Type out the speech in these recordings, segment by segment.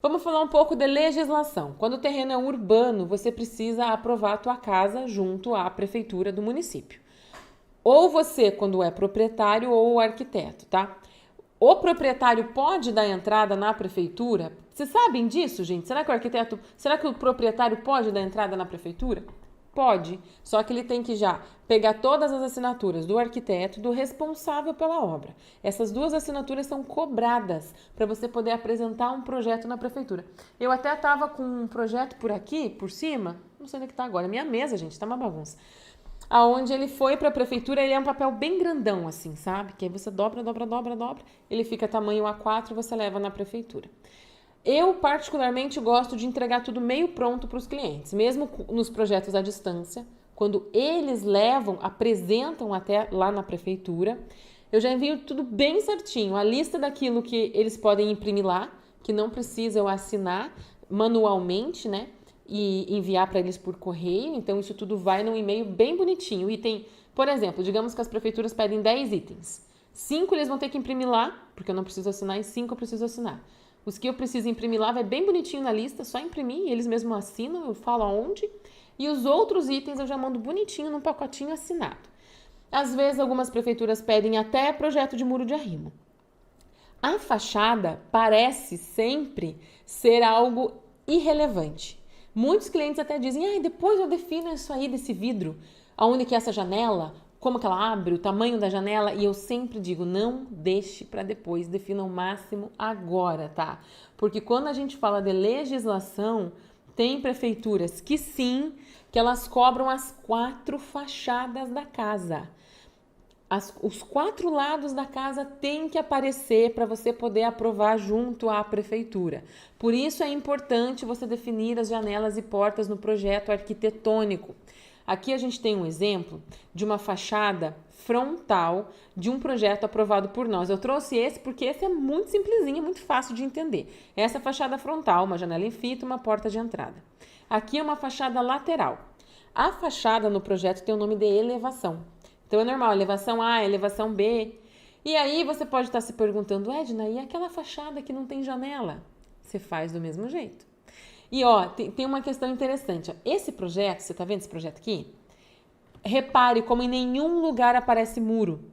Vamos falar um pouco de legislação. Quando o terreno é urbano, você precisa aprovar a tua casa junto à prefeitura do município. Ou você, quando é proprietário, ou o arquiteto, tá? O proprietário pode dar entrada na prefeitura? Vocês sabem disso, gente? Será que o proprietário pode dar entrada na prefeitura? Pode, só que ele tem que já pegar todas as assinaturas do arquiteto, do responsável pela obra. Essas duas assinaturas são cobradas para você poder apresentar um projeto na prefeitura. Eu até estava com um projeto por aqui, por cima, não sei onde é que tá agora, minha mesa, gente, tá uma bagunça. Aonde ele foi para a prefeitura, ele é um papel bem grandão assim, sabe? Que aí você dobra, ele fica tamanho A4 e você leva na prefeitura. Eu, particularmente, gosto de entregar tudo meio pronto para os clientes, mesmo nos projetos à distância, quando eles levam, apresentam até lá na prefeitura, eu já envio tudo bem certinho, a lista daquilo que eles podem imprimir lá, que não precisa eu assinar manualmente, né? E enviar para eles por correio, então isso tudo vai num e-mail bem bonitinho. Item, por exemplo, digamos que as prefeituras pedem 10 itens. 5 eles vão ter que imprimir lá, porque eu não preciso assinar, e 5 eu preciso assinar. Os que eu preciso imprimir lá vai bem bonitinho na lista, só imprimir, eles mesmos assinam, eu falo aonde. E os outros itens eu já mando bonitinho num pacotinho assinado. Às vezes algumas prefeituras pedem até projeto de muro de arrimo. A fachada parece sempre ser algo irrelevante. Muitos clientes até dizem, depois eu defino isso aí desse vidro, aonde que é essa janela, como que ela abre, o tamanho da janela, e eu sempre digo, não deixe para depois, defina o máximo agora, tá? Porque quando a gente fala de legislação, tem prefeituras que sim, que elas cobram as 4 fachadas da casa. Os 4 lados da casa têm que aparecer para você poder aprovar junto à prefeitura. Por isso é importante você definir as janelas e portas no projeto arquitetônico. Aqui a gente tem um exemplo de uma fachada frontal de um projeto aprovado por nós. Eu trouxe esse porque esse é muito simplesinho, muito fácil de entender. Essa fachada frontal, uma janela em fita, uma porta de entrada. Aqui é uma fachada lateral. A fachada no projeto tem o nome de elevação. Então é normal, elevação A, elevação B. E aí você pode estar se perguntando, Edna, e aquela fachada que não tem janela? Você faz do mesmo jeito. E tem uma questão interessante. Esse projeto, você tá vendo esse projeto aqui? Repare como em nenhum lugar aparece muro.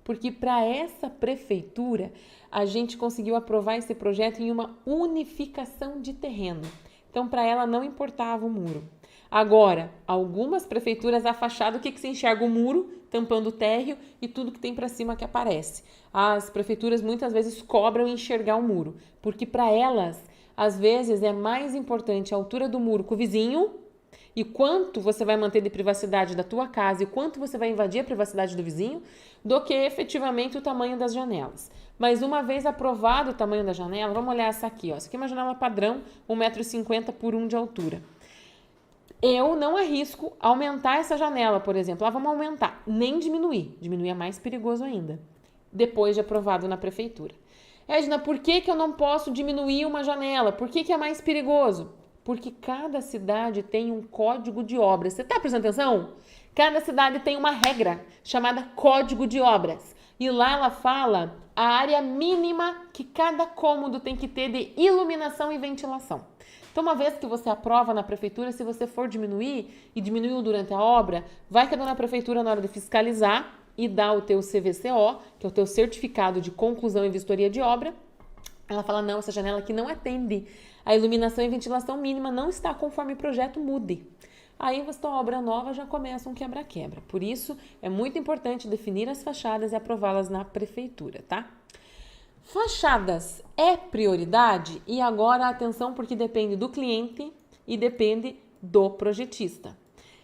Porque para essa prefeitura, a gente conseguiu aprovar esse projeto em uma unificação de terreno. Então, para ela não importava o muro. Agora, algumas prefeituras, a fachada, o que se enxerga? O muro, tampando o térreo e tudo que tem para cima que aparece. As prefeituras muitas vezes cobram enxergar o muro, porque para elas, às vezes, é mais importante a altura do muro com o vizinho e quanto você vai manter de privacidade da tua casa e quanto você vai invadir a privacidade do vizinho, do que efetivamente o tamanho das janelas. Mas uma vez aprovado o tamanho da janela, vamos olhar essa aqui, ó. Essa aqui é uma janela padrão, 1,50 m por 1 de altura. Eu não arrisco aumentar essa janela, por exemplo. Vamos aumentar, nem diminuir. Diminuir é mais perigoso ainda, depois de aprovado na prefeitura. Edna, por que eu não posso diminuir uma janela? Por que é mais perigoso? Porque cada cidade tem um código de obras. Você está prestando atenção? Cada cidade tem uma regra chamada Código de Obras. E lá ela fala a área mínima que cada cômodo tem que ter de iluminação e ventilação. Então, uma vez que você aprova na prefeitura, se você for diminuir e diminuiu durante a obra, vai que a dona prefeitura, na hora de fiscalizar e dar o teu CVCO, que é o teu certificado de conclusão e vistoria de obra, ela fala, não, essa janela aqui não atende. A iluminação e ventilação mínima não está conforme o projeto, mude. Aí, a tua obra nova já começa um quebra-quebra. Por isso, é muito importante definir as fachadas e aprová-las na prefeitura, tá? Fachadas é prioridade? E agora atenção, porque depende do cliente e depende do projetista.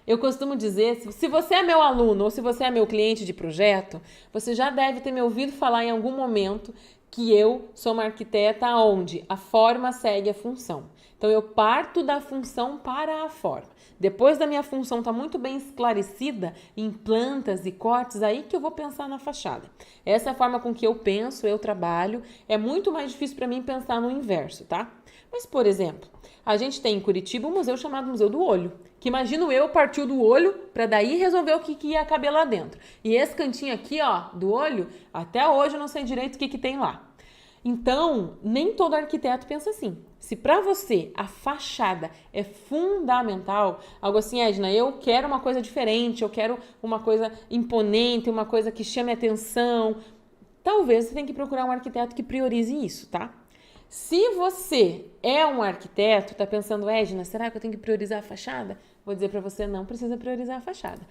Eu costumo dizer, se você é meu aluno ou se você é meu cliente de projeto, você já deve ter me ouvido falar em algum momento que eu sou uma arquiteta onde a forma segue a função. Então, eu parto da função para a forma. Depois da minha função estar muito bem esclarecida em plantas e cortes, aí que eu vou pensar na fachada. Essa é a forma com que eu penso, eu trabalho. É muito mais difícil para mim pensar no inverso, tá? Mas, por exemplo, a gente tem em Curitiba um museu chamado Museu do Olho, que imagino eu partiu do olho para daí resolver o que ia caber lá dentro. E esse cantinho aqui, ó, do olho, até hoje eu não sei direito o que tem lá. Então, nem todo arquiteto pensa assim. Se para você a fachada é fundamental, algo assim, Edna, eu quero uma coisa diferente, eu quero uma coisa imponente, uma coisa que chame atenção, talvez você tenha que procurar um arquiteto que priorize isso, tá? Se você é um arquiteto, tá pensando, Edna, será que eu tenho que priorizar a fachada? Vou dizer para você, não precisa priorizar a fachada.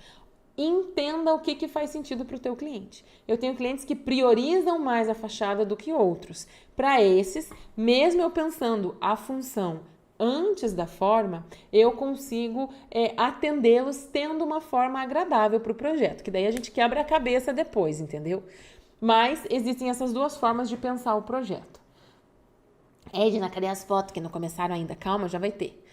Entenda o que faz sentido para o teu cliente. Eu tenho clientes que priorizam mais a fachada do que outros. Para esses, mesmo eu pensando a função antes da forma, eu consigo atendê-los tendo uma forma agradável para o projeto, que daí a gente quebra a cabeça depois, entendeu? Mas existem essas duas formas de pensar o projeto. Edna, cadê as fotos que não começaram ainda? Calma, já vai ter.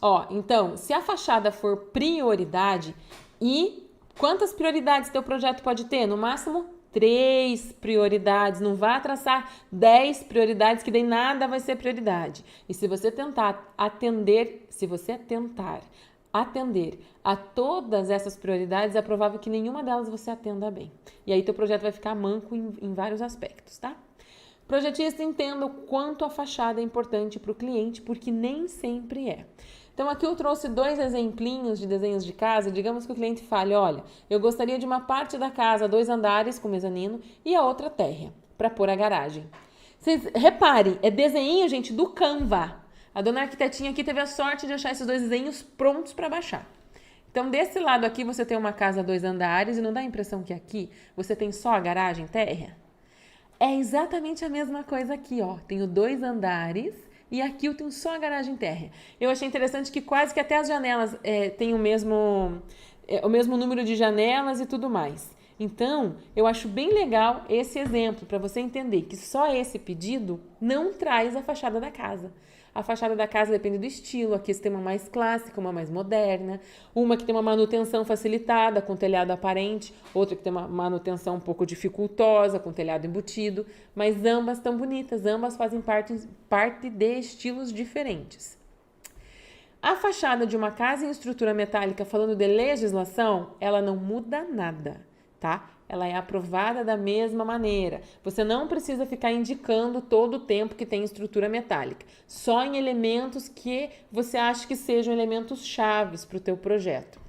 Ó, então, se a fachada for prioridade e quantas prioridades teu projeto pode ter? No máximo 3 prioridades. Não vá traçar 10 prioridades, que daí nada vai ser prioridade. E se você tentar atender a todas essas prioridades, é provável que nenhuma delas você atenda bem. E aí teu projeto vai ficar manco em vários aspectos, tá? Projetista, entenda o quanto a fachada é importante para o cliente, porque nem sempre é. Então aqui eu trouxe 2 exemplinhos de desenhos de casa. Digamos que o cliente fale, olha, eu gostaria de uma parte da casa, 2 andares com mezanino e a outra térrea, para pôr a garagem. Vocês reparem, é desenho, gente, do Canva. A dona arquitetinha aqui teve a sorte de achar esses 2 desenhos prontos para baixar. Então, desse lado aqui você tem uma casa 2 andares e não dá a impressão que aqui você tem só a garagem térrea? É exatamente a mesma coisa aqui, ó. Tenho 2 andares e aqui eu tenho só a garagem térrea. Eu achei interessante que quase que até as janelas têm o mesmo número de janelas e tudo mais. Então, eu acho bem legal esse exemplo para você entender que só esse pedido não traz a fachada da casa. A fachada da casa depende do estilo. Aqui você tem uma mais clássica, uma mais moderna, uma que tem uma manutenção facilitada, com telhado aparente, outra que tem uma manutenção um pouco dificultosa, com telhado embutido, mas ambas estão bonitas, ambas fazem parte de estilos diferentes. A fachada de uma casa em estrutura metálica, falando de legislação, ela não muda nada, tá? Ela é aprovada da mesma maneira. Você não precisa ficar indicando todo o tempo que tem estrutura metálica. Só em elementos que você acha que sejam elementos chaves para o teu projeto.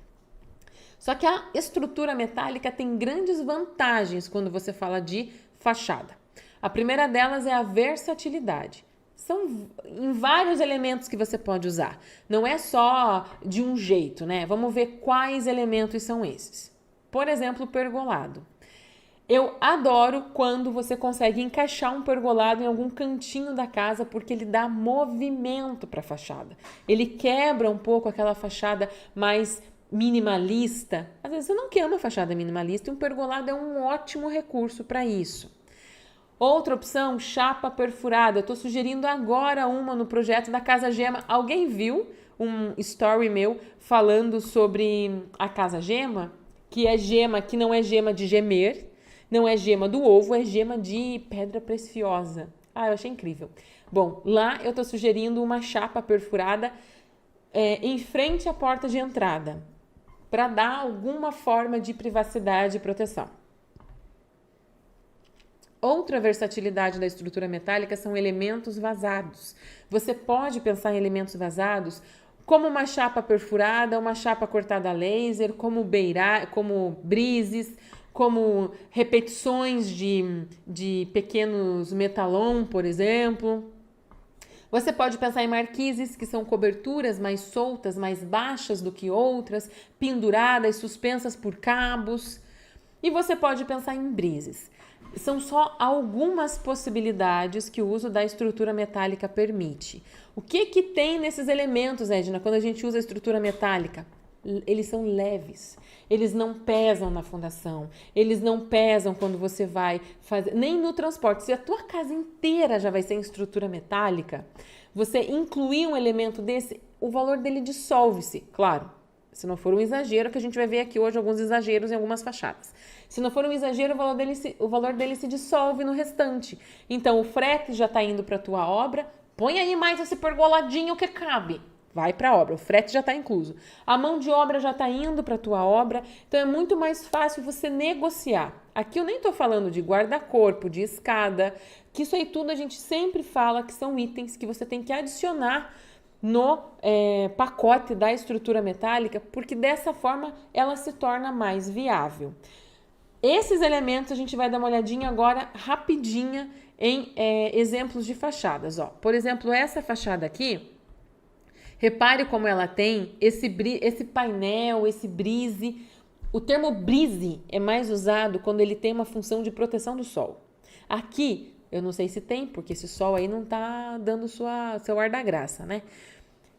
Só que a estrutura metálica tem grandes vantagens quando você fala de fachada. A primeira delas é a versatilidade. São em vários elementos que você pode usar. Não é só de um jeito, né? Vamos ver quais elementos são esses. Por exemplo, o pergolado. Eu adoro quando você consegue encaixar um pergolado em algum cantinho da casa, porque ele dá movimento para a fachada. Ele quebra um pouco aquela fachada mais minimalista. Às vezes você não quer uma fachada minimalista e um pergolado é um ótimo recurso para isso. Outra opção, chapa perfurada. Eu estou sugerindo agora uma no projeto da Casa Gema. Alguém viu um story meu falando sobre a Casa Gema? Que é gema, que não é gema de gemer, não é gema do ovo, é gema de pedra preciosa. Ah, eu achei incrível. Bom, lá eu tô sugerindo uma chapa perfurada em frente à porta de entrada, para dar alguma forma de privacidade e proteção. Outra versatilidade da estrutura metálica são elementos vazados. Você pode pensar em elementos vazados como uma chapa perfurada, uma chapa cortada a laser, como brises, como repetições de pequenos metalon, por exemplo. Você pode pensar em marquises, que são coberturas mais soltas, mais baixas do que outras, penduradas, suspensas por cabos. E você pode pensar em brises. São só algumas possibilidades que o uso da estrutura metálica permite. O que tem nesses elementos, Edna, quando a gente usa a estrutura metálica? Eles são leves, eles não pesam na fundação, eles não pesam quando você vai fazer, nem no transporte. Se a tua casa inteira já vai ser em estrutura metálica, você incluir um elemento desse, o valor dele dissolve-se, claro. Se não for um exagero, que a gente vai ver aqui hoje alguns exageros em algumas fachadas. Se não for um exagero, o valor dele se dissolve no restante. Então, o frete já está indo para a tua obra, põe aí mais esse pergoladinho que cabe. vai para a obra, o frete já está incluso. A mão de obra já está indo para a tua obra, então é muito mais fácil você negociar. Aqui eu nem estou falando de guarda-corpo, de escada, que isso aí tudo a gente sempre fala que são itens que você tem que adicionar no pacote da estrutura metálica, porque dessa forma ela se torna mais viável. Esses elementos a gente vai dar uma olhadinha agora rapidinha em exemplos de fachadas. Ó. Por exemplo, essa fachada aqui, repare como ela tem esse painel, esse brise. O termo brise é mais usado quando ele tem uma função de proteção do sol. Aqui, eu não sei se tem, porque esse sol aí não tá dando seu ar da graça, né?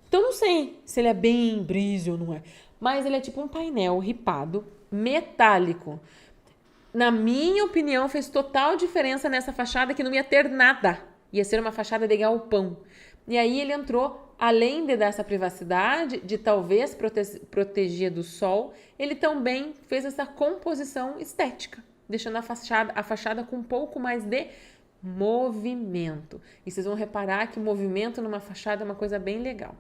Então, não sei se ele é bem brise ou não é. Mas ele é tipo um painel ripado, metálico. Na minha opinião, fez total diferença nessa fachada que não ia ter nada. Ia ser uma fachada de galpão. E aí ele entrou, além de dar essa privacidade, de talvez proteger do sol, ele também fez essa composição estética, deixando a fachada com um pouco mais de movimento. E vocês vão reparar que movimento numa fachada é uma coisa bem legal.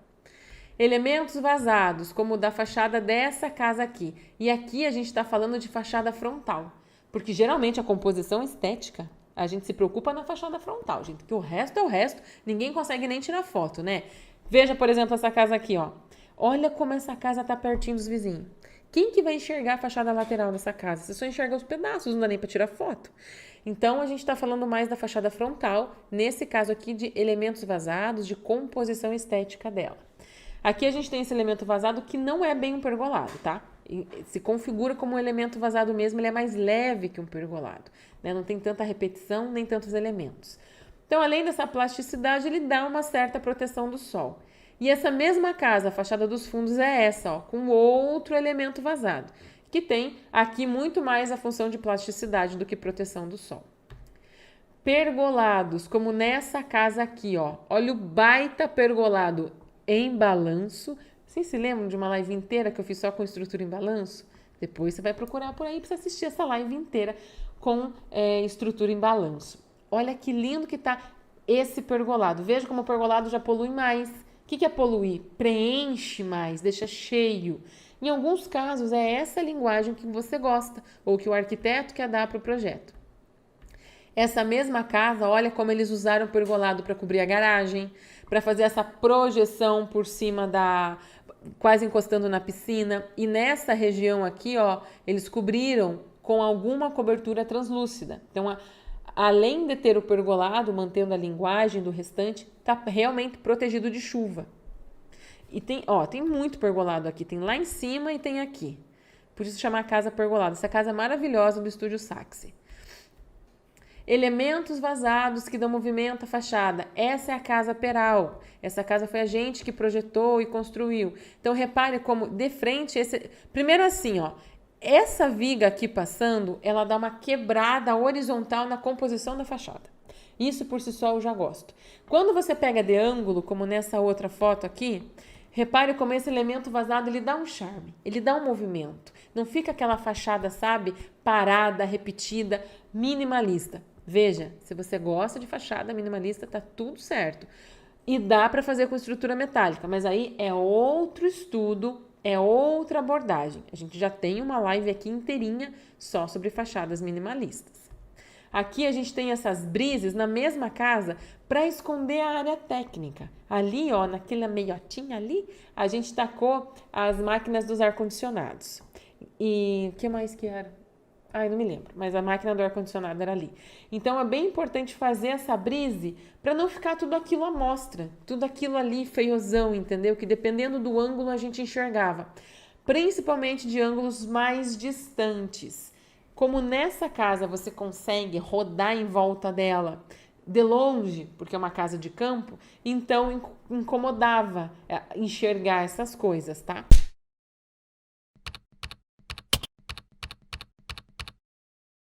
Elementos vazados, como o da fachada dessa casa aqui. E aqui a gente está falando de fachada frontal. Porque geralmente a composição estética, a gente se preocupa na fachada frontal, gente. Porque o resto é o resto, ninguém consegue nem tirar foto, né? Veja, por exemplo, essa casa aqui, ó. Olha como essa casa tá pertinho dos vizinhos. Quem que vai enxergar a fachada lateral dessa casa? Você só enxerga os pedaços, não dá nem para tirar foto. Então, a gente está falando mais da fachada frontal, nesse caso aqui de elementos vazados, de composição estética dela. Aqui a gente tem esse elemento vazado que não é bem um pergolado, tá? Se configura como um elemento vazado mesmo, ele é mais leve que um pergolado, né? Não tem tanta repetição, nem tantos elementos. Então, além dessa plasticidade, ele dá uma certa proteção do sol. E essa mesma casa, a fachada dos fundos, é essa, ó, com outro elemento vazado, que tem aqui muito mais a função de plasticidade do que proteção do sol. Pergolados, como nessa casa aqui, ó. Olha o baita pergolado em balanço. Vocês se lembram de uma live inteira que eu fiz só com estrutura em balanço? Depois você vai procurar por aí para você assistir essa live inteira com estrutura em balanço. Olha que lindo que tá esse pergolado. Veja como o pergolado já polui mais. O que é poluir? Preenche mais, deixa cheio. Em alguns casos é essa linguagem que você gosta ou que o arquiteto quer dar para o projeto. Essa mesma casa, olha como eles usaram o pergolado para cobrir a garagem, para fazer essa projeção por cima quase encostando na piscina. E nessa região aqui, ó, eles cobriram com alguma cobertura translúcida. Então, além de ter o pergolado, mantendo a linguagem do restante, está realmente protegido de chuva. E tem muito pergolado aqui. Tem lá em cima e tem aqui. Por isso chama a casa pergolada. Essa casa é maravilhosa do Estúdio Saxi. Elementos vazados que dão movimento à fachada. Essa é a casa Peral. Essa casa foi a gente que projetou e construiu. Então, repare como de frente... Primeiro assim, ó. Essa viga aqui passando, ela dá uma quebrada horizontal na composição da fachada. Isso por si só eu já gosto. Quando você pega de ângulo, como nessa outra foto aqui, repare como esse elemento vazado, ele dá um charme, ele dá um movimento. Não fica aquela fachada, sabe, parada, repetida, minimalista. Veja, se você gosta de fachada minimalista, tá tudo certo. E dá para fazer com estrutura metálica, mas aí é outro estudo, é outra abordagem. A gente já tem uma live aqui inteirinha só sobre fachadas minimalistas. Aqui a gente tem essas brises na mesma casa para esconder a área técnica. Ali, ó, naquela meiotinha ali, a gente tacou as máquinas dos ar-condicionados. E o que mais que era? Ai, não me lembro, mas a máquina do ar-condicionado era ali. Então, é bem importante fazer essa brise para não ficar tudo aquilo à mostra, tudo aquilo ali feiozão, entendeu? Que dependendo do ângulo a gente enxergava, principalmente de ângulos mais distantes. Como nessa casa você consegue rodar em volta dela de longe, porque é uma casa de campo, então incomodava enxergar essas coisas, tá?